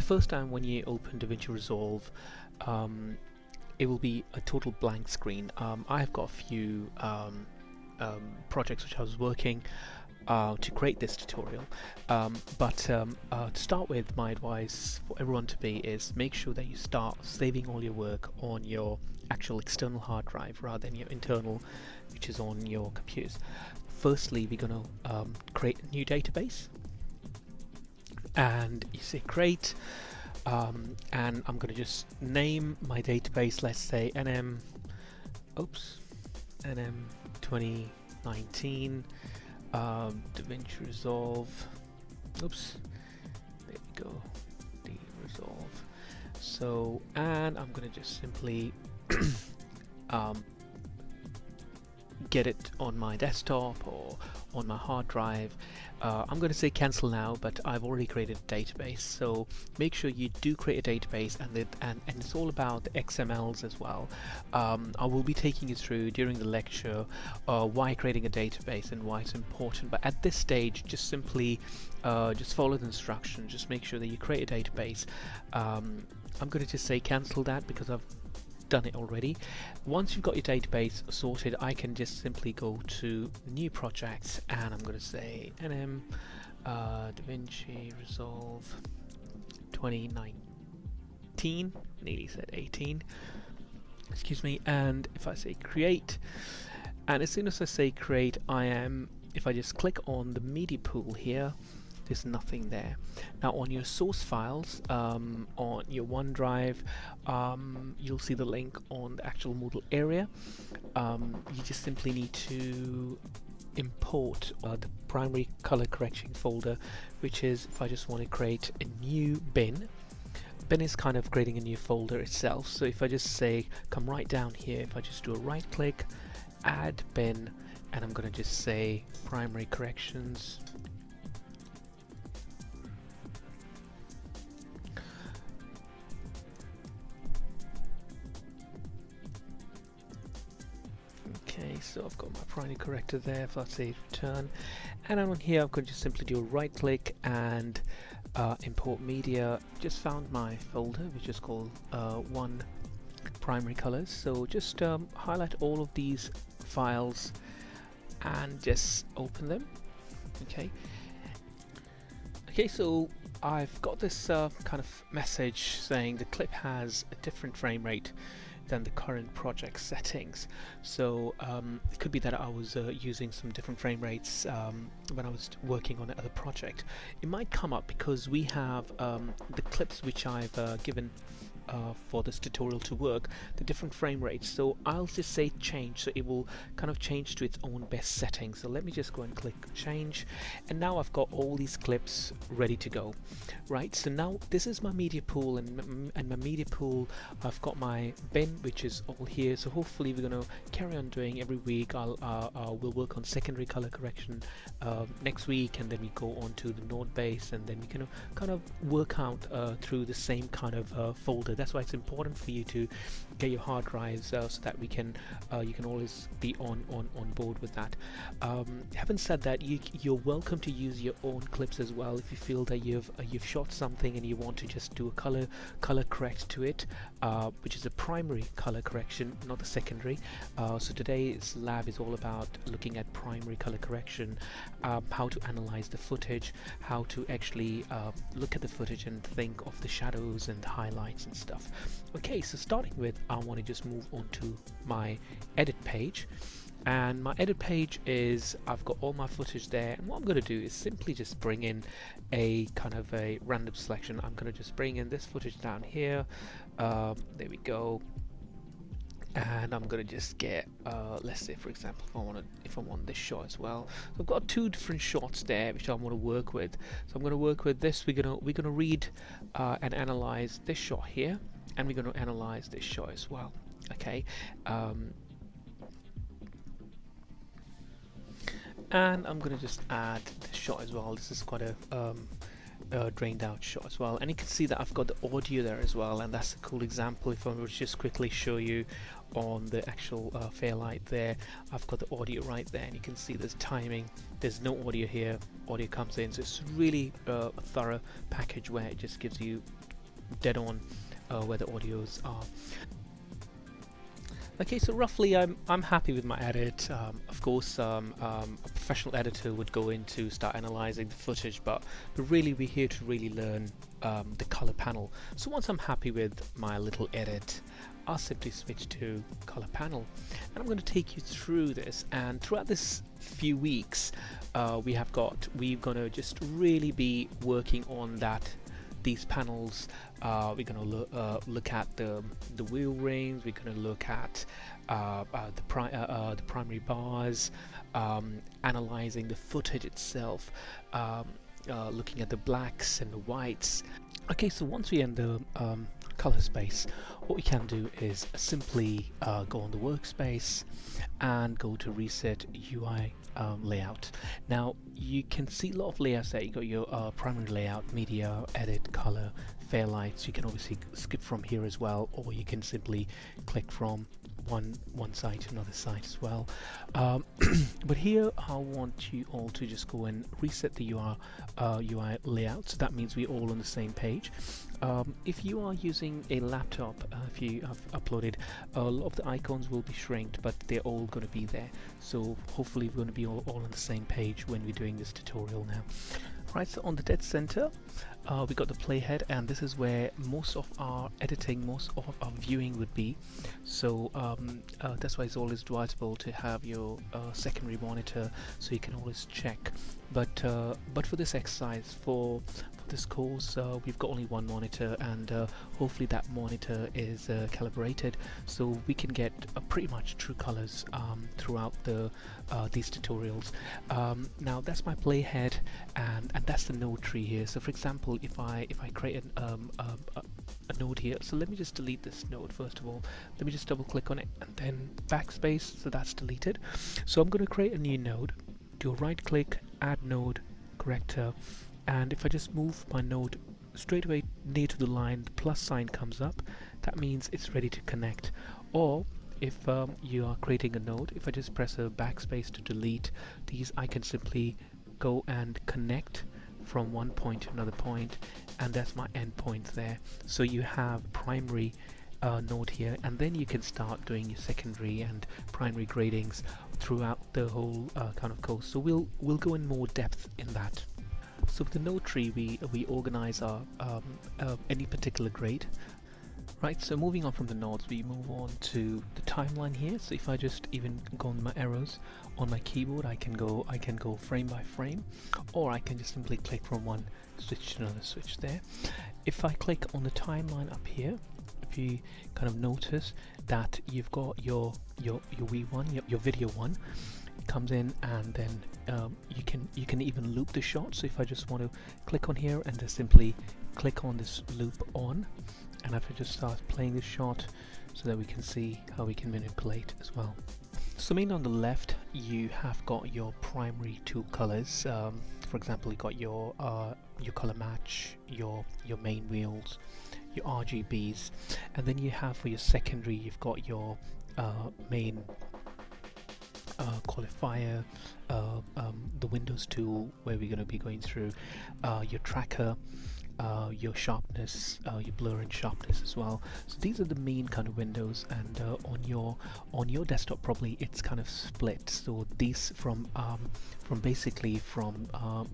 first time when you open DaVinci Resolve, it will be a total blank screen. I have got a few projects which I was working to create this tutorial, but to start with, my advice for everyone to be is make sure that you start saving all your work on your actual external hard drive rather than your internal, which is on your computers. Firstly, we're going to create a new database, and you say create, and I'm going to just name my database, let's say NM 2019 DaVinci Resolve, there we go, Resolve. So, and I'm going to just simply get it on my desktop or on my hard drive. I'm going to say cancel now, but I've already created a database, so make sure you do create a database, and it's all about the XMLs as well. I will be taking you through during the lecture why creating a database and why it's important, but at this stage just simply just follow the instructions. Just make sure that you create a database. I'm going to just say cancel that because I've done it already. Once you've got your database sorted, I can just simply go to new projects, and I'm going to say NM DaVinci Resolve 2019, nearly said 18, excuse me, and if I say create, and as soon as I say create, if I just click on the media pool here, there's nothing there. Now on your source files, on your OneDrive, you'll see the link on the actual Moodle area. You just simply need to import the primary color correction folder, which is, if I just want to create a new bin is kind of creating a new folder itself. So if I just say, come right down here, if I just do a right click, add bin, and I'm going to just say primary corrections. Okay, so I've got my primary corrector there. If I say return, and on here I'm going to just simply do a right click and import media. Just found my folder which is called one primary colors. So just highlight all of these files and just open them. Okay, so I've got this kind of message saying the clip has a different frame rate than the current project settings. So it could be that I was using some different frame rates when I was working on another project. It might come up because we have the clips which I've given for this tutorial to work, the different frame rates. So I'll just say change, so it will kind of change to its own best settings. So let me just go and click change, and now I've got all these clips ready to go. Right, so now this is my media pool, and my media pool, I've got my bin which is all here. So hopefully we're going to carry on doing every week. We'll work on secondary color correction next week, and then we go on to the node base, and then we can kind of work out through the same kind of folder. That's why it's important for you to get your hard drives so that we can you can always be on board with that. Having said that, you're welcome to use your own clips as well if you feel that you've shot something and you want to just do a color correct to it, which is a primary color correction, not the secondary. So today's lab is all about looking at primary color correction, how to analyze the footage, how to actually look at the footage and think of the shadows and the highlights and stuff. Okay, so starting with, I want to just move on to my edit page, and my edit page is, I've got all my footage there, and what I'm going to do is simply just bring in a kind of a random selection. I'm going to just bring in this footage down here. There we go. And I'm going to just get let's say, for example, if I want this shot as well. So I've got two different shots there which I want to work with. So I'm going to work with this. We're going to read and analyze this shot here, and we're going to analyze this shot as well. Okay, and I'm going to just add this shot as well. This is quite a drained out shot as well, and you can see that I've got the audio there as well, and that's a cool example. If I were to just quickly show you on the actual Fairlight there, I've got the audio right there, and you can see there's timing, there's no audio here, audio comes in. So it's really a thorough package where it just gives you dead on where the audios are. Okay, so roughly I'm happy with my edit. Of course, a professional editor would go in to start analyzing the footage, but really we're here to really learn the color panel. So once I'm happy with my little edit, I'll simply switch to color panel, and I'm going to take you through this. And throughout this few weeks, we're going to just really be working on these panels. We're going to look at the wheel rings. We're going to look at the primary bars, analyzing the footage itself, looking at the blacks and the whites. Okay, so once we're in the color space, what we can do is simply go on the workspace and go to reset UI layout. Now you can see a lot of layouts there. You got your primary layout, media, edit, color, fairlights. You can obviously skip from here as well, or you can simply click from one side to another side as well. But here I want you all to just go and reset the UI layout, so that means we're all on the same page. If you are using a laptop, if you have uploaded, a lot of the icons will be shrinked, but they're all going to be there. So hopefully we're going to be all on the same page when we're doing this tutorial now. Right, so on the dead center, we got the playhead, and this is where most of our editing, most of our viewing would be. So that's why it's always advisable to have your secondary monitor, so you can always check. But for this exercise, for this course, we've got only one monitor, and hopefully that monitor is calibrated, so we can get pretty much true colors throughout these tutorials. Now that's my playhead, and that's the node tree here. So for example, if I create a node here, so let me just delete this node first of all. Let me just double click on it and then backspace, so that's deleted. So I'm going to create a new node, do a right click, add node, corrector, and if I just move my node straight away near to the line, the plus sign comes up. That means it's ready to connect. Or if you are creating a node, if I just press a backspace to delete these, I can simply go and connect from one point to another point, and that's my endpoint there. So you have primary node here, and then you can start doing your secondary and primary gradings throughout the whole kind of course. So we'll go in more depth in that. So with the node tree, we organize our any particular grade. Right, so moving on from the nodes, we move on to the timeline here. So if I just even go on my arrows on my keyboard, I can go frame by frame, or I can just simply click from one switch to another switch there. If I click on the timeline up here, if you kind of notice that you've got your V1, your video one, comes in, and then you can even loop the shot. So if I just want to click on here and just simply click on this loop on, and if I just start playing this shot, so that we can see how we can manipulate as well. So mainly on the left, you have got your primary two colors. For example, you got your color match, your main wheels, your RGBs, and then you have for your secondary, you've got your main qualifier, the Windows tool where we're going to be going through your tracker, your sharpness, your blur and sharpness as well. So these are the main kind of windows, and on your desktop probably it's kind of split. So these from basically from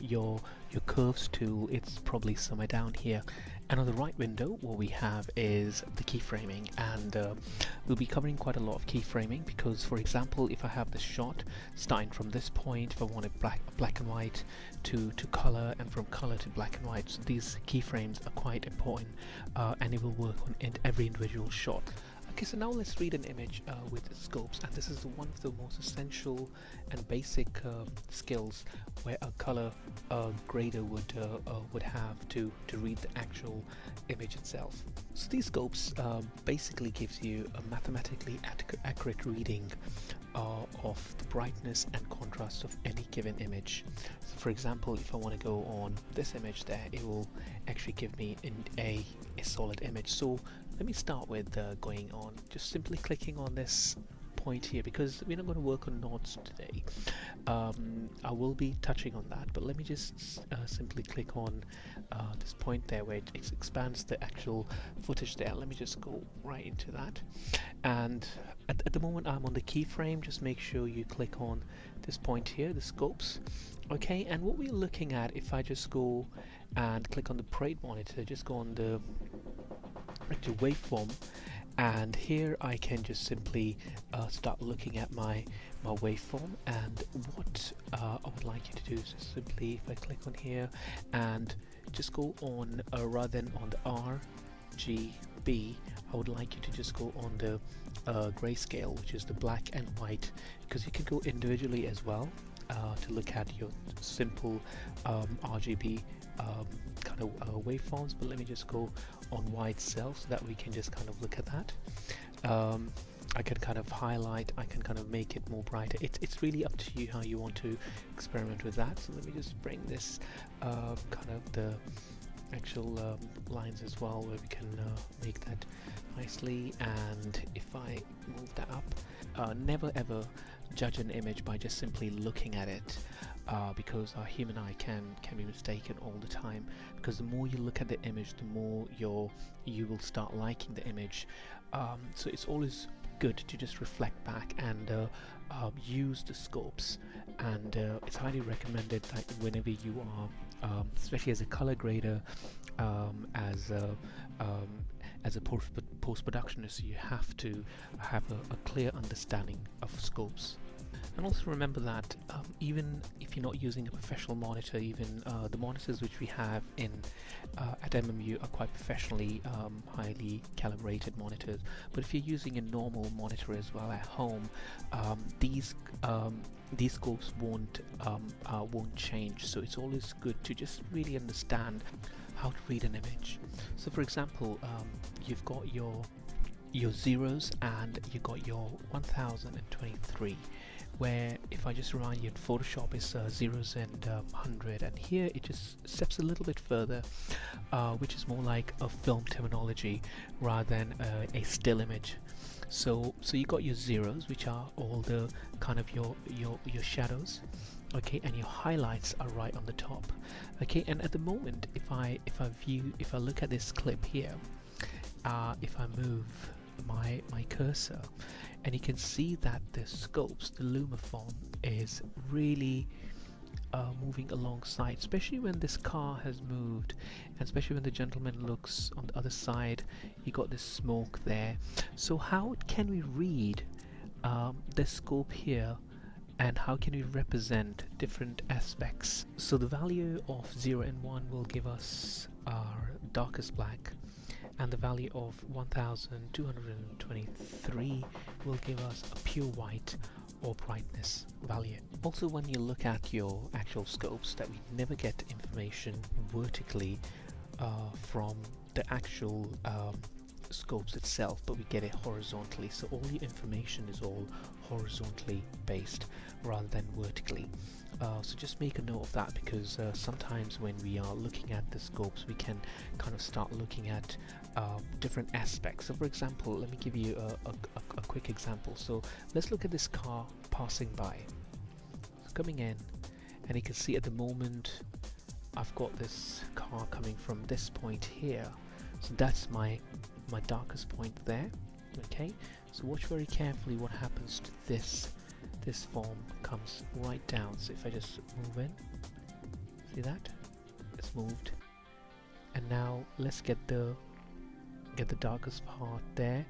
your curves tool, it's probably somewhere down here. And on the right window, what we have is the keyframing, and we'll be covering quite a lot of keyframing, because for example, if I have this shot starting from this point, if I want it black and white to color, and from color to black and white, so these keyframes are quite important, and it will work on every individual shot. Okay, so now let's read an image with scopes, and this is one of the most essential and basic skills where a color grader would have to read the actual image itself. So these scopes basically gives you a mathematically accurate reading of the brightness and contrast of any given image. So for example, if I want to go on this image there, it will actually give me a solid image. So let me start with going on, just simply clicking on this point here, because we're not going to work on nodes today. I will be touching on that, but let me just simply click on this point there where it expands the actual footage there. Let me just go right into that. And at the moment I'm on the keyframe. Just make sure you click on this point here, the scopes. Okay, and what we're looking at, if I just go and click on the parade monitor, just go on the actual waveform, and here I can just simply start looking at my waveform. And what I would like you to do is just simply, if I click on here and just go on rather than on the RGB, I would like you to just go on the grayscale, which is the black and white, because you can go individually as well to look at your simple RGB kind of waveforms. But let me just go on white cell so that we can just kind of look at that. I can kind of highlight, I can kind of make it more brighter. It's really up to you how you want to experiment with that. So let me just bring this kind of the actual lines as well, where we can make that nicely. And if I move that up, never ever judge an image by just simply looking at it, because our human eye can be mistaken all the time. Because the more you look at the image, the more you will start liking the image. So it's always good to just reflect back and use the scopes. And it's highly recommended that whenever you are, especially as a color grader, as a post-productionist, you have to have a clear understanding of scopes. And also remember that even if you're not using a professional monitor, even the monitors which we have in at MMU are quite professionally highly calibrated monitors. But if you're using a normal monitor as well at home, these scopes won't change. So it's always good to just really understand how to read an image. So for example, you've got your zeros and you got your 1023, where if I just remind you, in Photoshop is zeros and 100, and here it just steps a little bit further, which is more like a film terminology rather than a still image. So you got your zeros, which are all the kind of your shadows, okay, and your highlights are right on the top, okay. And at the moment, if I look at this clip here, if I move my cursor, and you can see that the scopes, the Luma form, is really moving alongside, especially when this car has moved, and especially when the gentleman looks on the other side. You got this smoke there. So how can we read the scope here, and how can we represent different aspects? So the value of 0 and 1 will give us our darkest black, and the value of 1223 will give us a pure white or brightness value. Also, when you look at your actual scopes, that we never get information vertically from the actual scopes itself, but we get it horizontally. So all the information is all horizontally based rather than vertically. So just make a note of that, because sometimes when we are looking at the scopes, we can kind of start looking at different aspects. So for example, let me give you a quick example. So let's look at this car passing by. It's coming in, and you can see at the moment I've got this car coming from this point here. So that's my darkest point there, okay. So watch very carefully what happens to this form. Comes right down. So if I just move in, see that it's moved, and now let's get the darkest part there,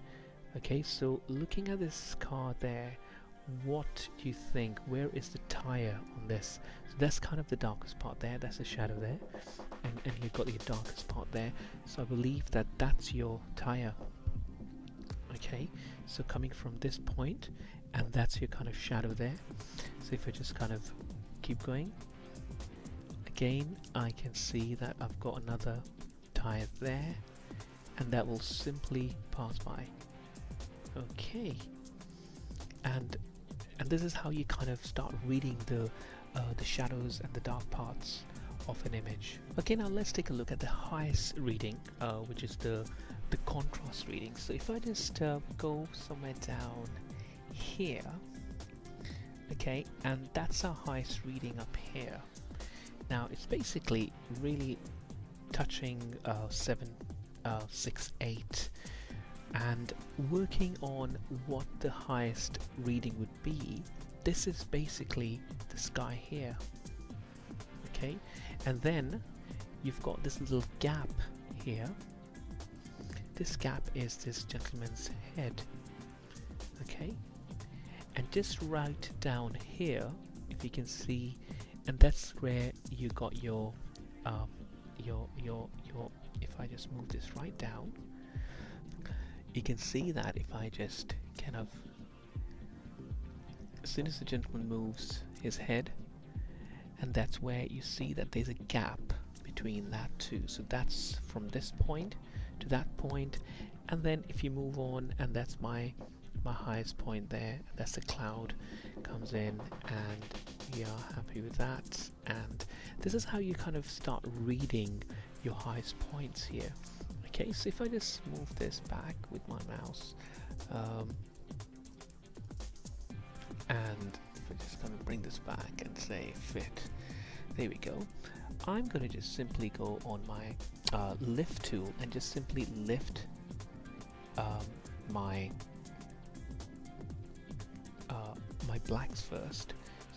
okay. So looking at this car there, what do you think? Where is the tire on this? So that's kind of the darkest part there, that's the shadow there, and you've got the darkest part there. So I believe that that's your tire, okay. So coming from this point, and that's your kind of shadow there. So if I just kind of keep going, again I can see that I've got another tire there, and that will simply pass by, okay. And this is how you kind of start reading the shadows and the dark parts of an image. Okay, now let's take a look at the highest reading, which is the contrast reading. So if I just go somewhere down here, okay, and that's our highest reading up here. Now it's basically really touching 768 and working on what the highest reading would be. This is basically the sky here, okay, and then you've got this little gap here. This gap is this gentleman's head, okay, and just right down here, if you can see, and that's where you got your if I just move this right down, you can see that if I just kind of, as soon as the gentleman moves his head, and that's where you see that there's a gap between that two. So that's from this point to that point, and then if you move on, and that's my highest point there, that's the cloud comes in, and we are happy with that. And this is how you kind of start reading your highest points here. Okay, so if I just move this back with my mouse, and if I just kind of bring this back and say fit, there we go. I'm going to just simply go on my lift tool and just simply lift my blacks first.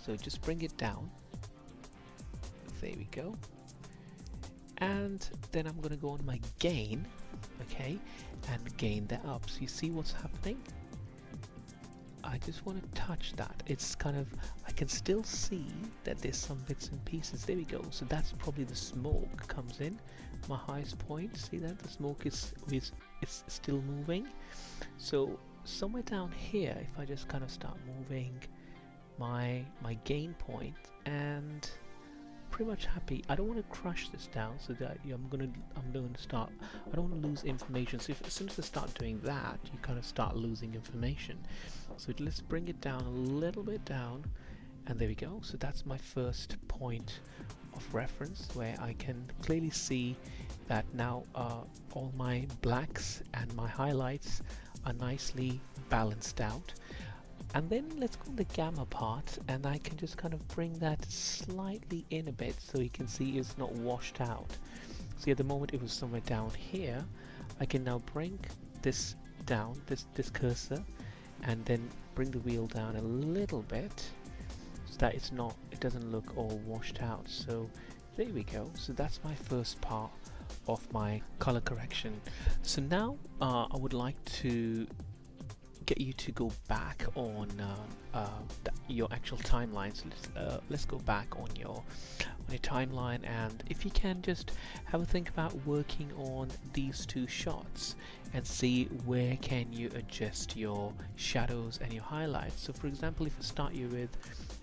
So just bring it down. There we go. And then I'm going to go on my gain, okay, and gain that up. So you see what's happening? I just want to touch that. It's kind of, I can still see that there's some bits and pieces. There we go. So that's probably the smoke comes in, my highest point. See that? The smoke is still moving. So somewhere down here, if I just kind of start moving my gain point, and pretty much happy. I don't want to crush this down, so that I'm going to start, I don't want to lose information. So as soon as I start doing that, you kind of start losing information. So let's bring it down a little bit down, and there we go. So that's my first point of reference, where I can clearly see that now all my blacks and my highlights are nicely balanced out. And then let's go to the gamma part, and I can just kind of bring that slightly in a bit so you can see it's not washed out. See, at the moment it was somewhere down here. I can now bring this down, this cursor, and then bring the wheel down a little bit so that it doesn't look all washed out. So there we go. So that's my first part of my color correction. So now I would like to get you to go back on your actual timeline. So let's go back on your timeline, and if you can just have a think about working on these two shots and see where can you adjust your shadows and your highlights. So for example, if I start you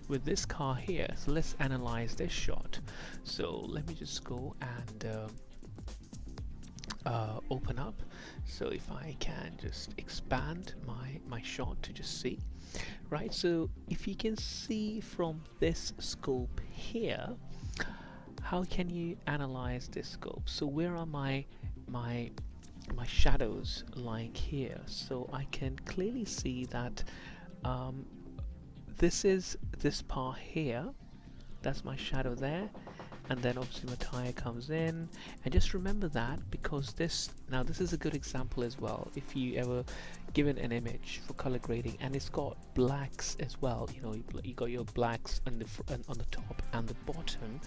with this car here, so let's analyze this shot. So let me just go and open up. So if I can just expand my shot to just see, right? So if you can see from this scope here, how can you analyze this scope? So where are my shadows lying here? So I can clearly see that this is this part here, that's my shadow there, and then obviously my tire comes in. And just remember that, because this is a good example as well. If you ever given an image for color grading and it's got blacks as well, you know, you got your blacks on the top and the bottom,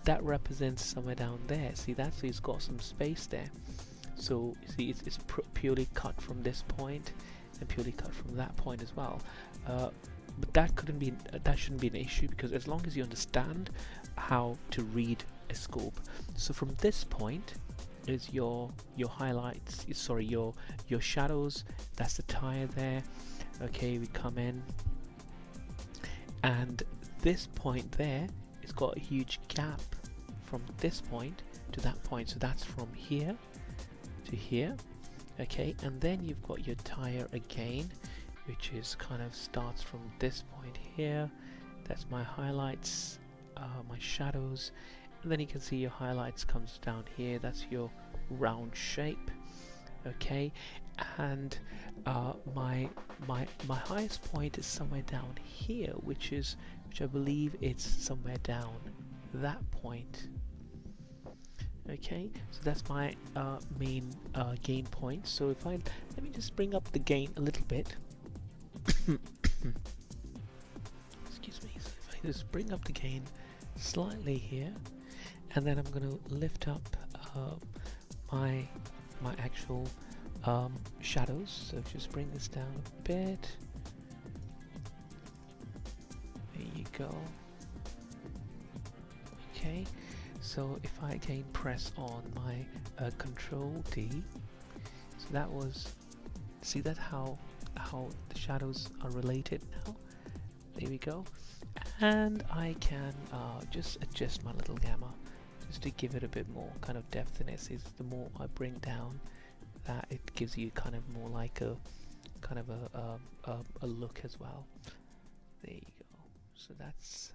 that represents somewhere down there. See that? So it's got some space there. So you see it's purely cut from this point and purely cut from that point as well. But that shouldn't be an issue, because as long as you understand how to read a scope. So from this point is your highlights, sorry, your shadows, that's the tire there. Okay, we come in, and this point there, it's got a huge gap from this point to that point. So that's from here to here. Okay, and then you've got your tire again, which is kind of starts from this point here. That's my highlights, my shadows, and then you can see your highlights comes down here. That's your round shape. Okay, and my highest point is somewhere down here, which I believe it's somewhere down that point. Okay, so that's my main gain point. So if let me just bring up the gain a little bit. Excuse me. So if I just bring up the gain slightly here, and then I'm going to lift up my actual shadows. So just bring this down a bit. There you go. Okay. So if I again press on my Control D, so that was, see that how the shadows are related now. There we go, and I can just adjust my little gamma just to give it a bit more kind of depthiness. Is the more I bring down, that it gives you kind of more like a kind of a look as well. There you go. So that's